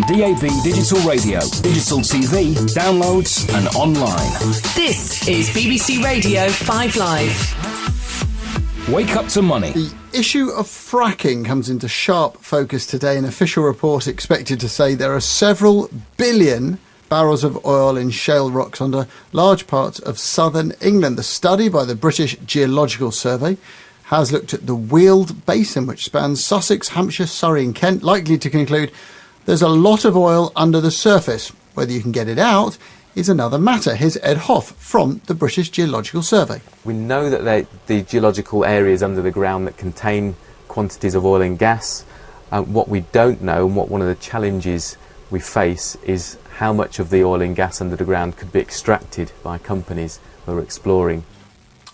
DAB digital radio, digital TV, downloads and online. This is BBC Radio 5 Live. Wake up to money. The issue of fracking comes into sharp focus today. An official report expected to say there are several billion barrels of oil in shale rocks under large parts of southern England. The study by the British Geological Survey has looked at the Weald Basin, which spans Sussex, Hampshire, Surrey and Kent, likely to conclude there's a lot of oil under the surface. Whether you can get it out is another matter. Here's Ed Hoff from the British Geological Survey. We know that the geological areas under the ground that contain quantities of oil and gas. What we don't know, and what one of the challenges we face, is how much of the oil and gas under the ground could be extracted by companies who are exploring.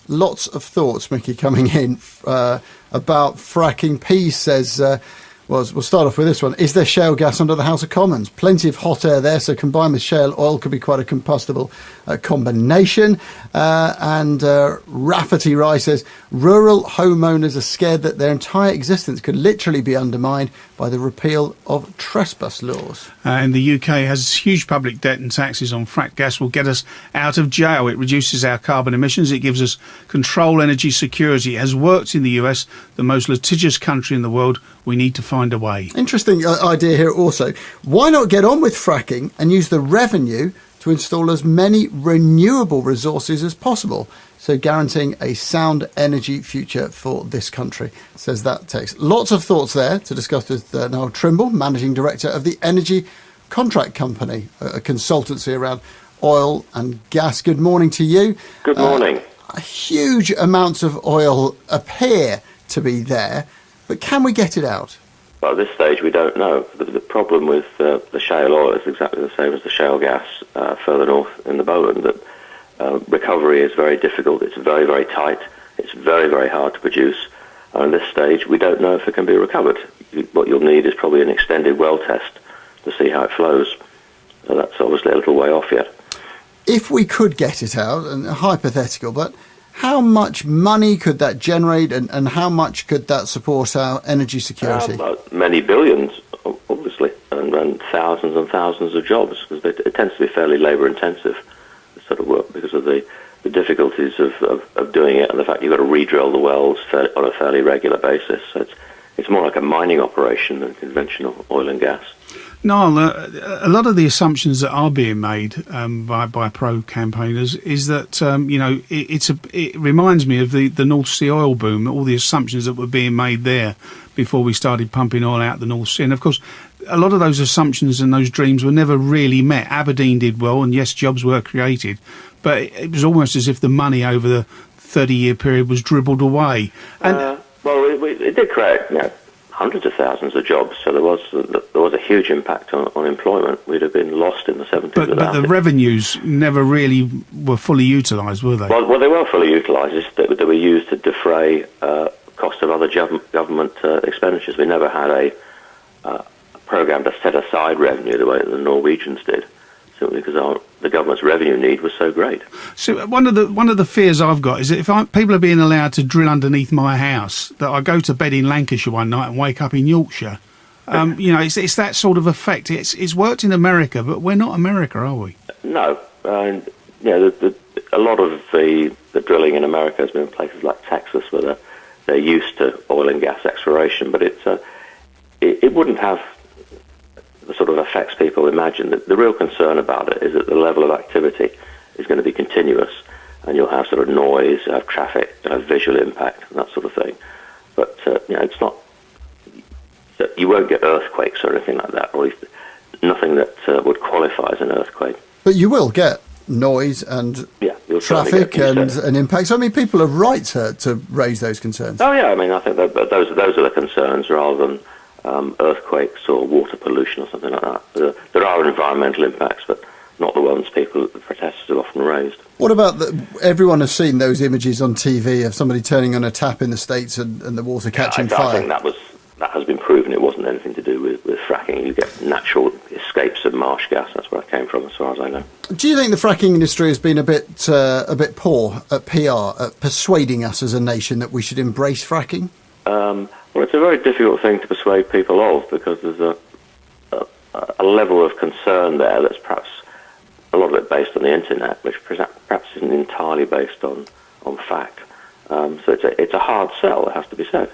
Lots of thoughts, Mickey, coming in about fracking. Pease says, we'll start off with this one. Is there shale gas under the House of Commons? Plenty of hot air there, so combined with shale oil could be quite a combustible combination. And Rafferty Rye says, rural homeowners are scared that their entire existence could literally be undermined by the repeal of trespass laws. And the UK has huge public debt, and taxes on frack gas will get us out of jail. It reduces our carbon emissions. It gives us control, energy security. It has worked in the US, the most litigious country in the world. We need to find a way. Interesting idea here also. Why not get on with fracking and use the revenue to install as many renewable resources as possible, so guaranteeing a sound energy future for this country, says that text. Lots of thoughts there to discuss with Niall Trimble, Managing Director of the Energy Contract Company, a consultancy around oil and gas. Good morning to you. Good morning. Huge amounts of oil appear to be there, but can we get it out? Well, at this stage, we don't know. The problem with the shale oil is exactly the same as the shale gas further north in the Bowland, that recovery is very difficult. It's very, very tight. It's very, very hard to produce. And at this stage, we don't know if it can be recovered. What you'll need is probably an extended well test to see how it flows. So that's obviously a little way off yet. If we could get it out, and hypothetical, but how much money could that generate, and how much could that support our energy security? Many billions, obviously, and thousands and thousands of jobs, because it tends to be fairly labour-intensive, this sort of work, because of the difficulties of doing it, and the fact you've got to re-drill the wells on a fairly regular basis. So it's more like a mining operation than conventional oil and gas. Niall, a lot of the assumptions that are being made by pro-campaigners is that, it reminds me of the North Sea oil boom, all the assumptions that were being made there before we started pumping oil out the North Sea. And, of course, a lot of those assumptions and those dreams were never really met. Aberdeen did well, and, yes, jobs were created. But it was almost as if the money over the 30-year period was dribbled away. And it did create, hundreds of thousands of jobs, so there was a huge impact on employment. We'd have been lost in the 70s. But the revenues never really were fully utilised, were they? Well, they were fully utilised. They were used to defray cost of other government expenditures. We never had a programme to set aside revenue the way that the Norwegians did, simply because the government's revenue need was so great. So one of the fears I've got is that if people are being allowed to drill underneath my house, that I go to bed in Lancashire one night and wake up in Yorkshire. It's that sort of effect. It's worked in America, but we're not America, are we? No. A lot of the drilling in America has been in places like Texas, where they're used to oil and gas exploration, but it wouldn't have the sort of effects people imagine. The real concern about it is that the level of activity is going to be continuous, and you'll have sort of noise, you'll have traffic, you'll have visual impact, and that sort of thing. But it's not. You won't get earthquakes or anything like that, or at least nothing that would qualify as an earthquake. But you will get noise and traffic and impact. So, I mean, people are right to raise those concerns. Oh yeah, I mean, I think that those are the concerns rather than earthquakes or water pollution or something like that. There are environmental impacts, but not the ones the protesters have often raised. What about everyone has seen those images on TV of somebody turning on a tap in the States and the water catching fire? I think that has been proven. It wasn't anything to do with fracking. You get natural escapes of marsh gas. That's where it came from, as far as I know. Do you think the fracking industry has been a bit poor at PR, at persuading us as a nation that we should embrace fracking? Well, it's a very difficult thing to persuade people of, because there's a a level of concern there that's perhaps a lot of it based on the internet, which perhaps isn't entirely based on fact. So it's a hard sell, it has to be said.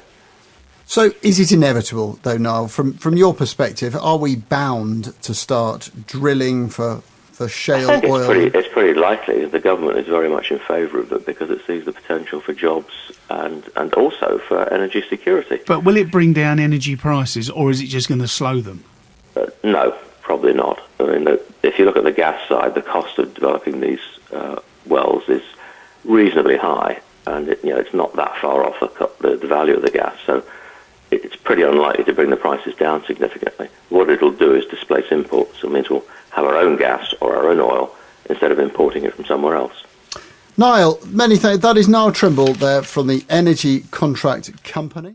So is it inevitable, though, Niall, from your perspective, are we bound to start drilling for shale I think oil? It's pretty likely. The government is very much in favour of it because it sees the potential for jobs and also for energy security. But will it bring down energy prices, or is it just going to slow them? No, probably not. I mean, if you look at the gas side, the cost of developing these wells is reasonably high, and it's not that far off the value of the gas. So it's pretty unlikely to bring the prices down significantly. What it'll do is displace imports. So it means we'll have our own gas or our own oil instead of importing it from somewhere else. Niall, many thanks. That is Niall Trimble there from the Energy Contract Company.